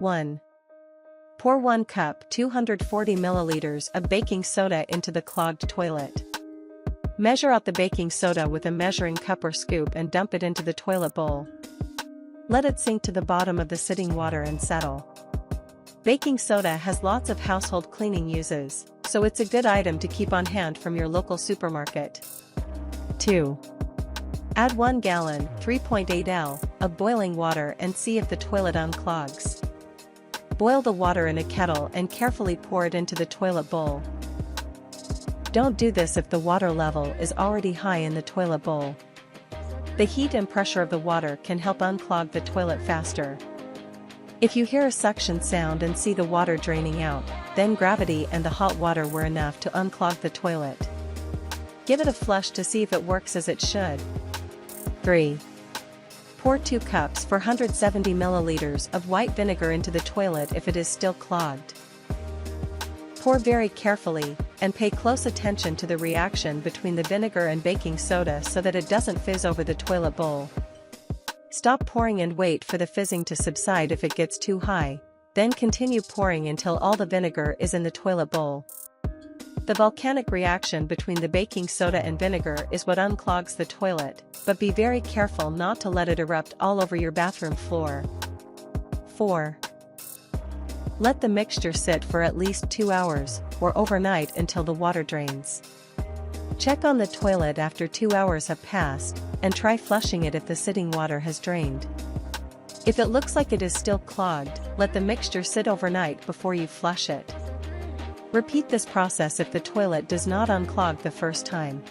1. Pour 1 cup 240 milliliters of baking soda into the clogged toilet. Measure out the baking soda with a measuring cup or scoop and dump it into the toilet bowl. Let it sink to the bottom of the sitting water and settle. Baking soda has lots of household cleaning uses, so it's a good item to keep on hand from your local supermarket. 2. Add 1 gallon, 3.8 L, of boiling water and see if the toilet unclogs. Boil the water in a kettle and carefully pour it into the toilet bowl. Don't do this if the water level is already high in the toilet bowl. The heat and pressure of the water can help unclog the toilet faster. If you hear a suction sound and see the water draining out, then gravity and the hot water were enough to unclog the toilet. Give it a flush to see if it works as it should. 3. Pour 2 cups 470 milliliters of white vinegar into the toilet if it is still clogged. Pour very carefully, and pay close attention to the reaction between the vinegar and baking soda so that it doesn't fizz over the toilet bowl. Stop pouring and wait for the fizzing to subside if it gets too high, then continue pouring until all the vinegar is in the toilet bowl. The volcanic reaction between the baking soda and vinegar is what unclogs the toilet, but be very careful not to let it erupt all over your bathroom floor. 4. Let the mixture sit for at least 2 hours, or overnight until the water drains. Check on the toilet after 2 hours have passed, and try flushing it if the sitting water has drained. If it looks like it is still clogged, let the mixture sit overnight before you flush it. Repeat this process if the toilet does not unclog the first time.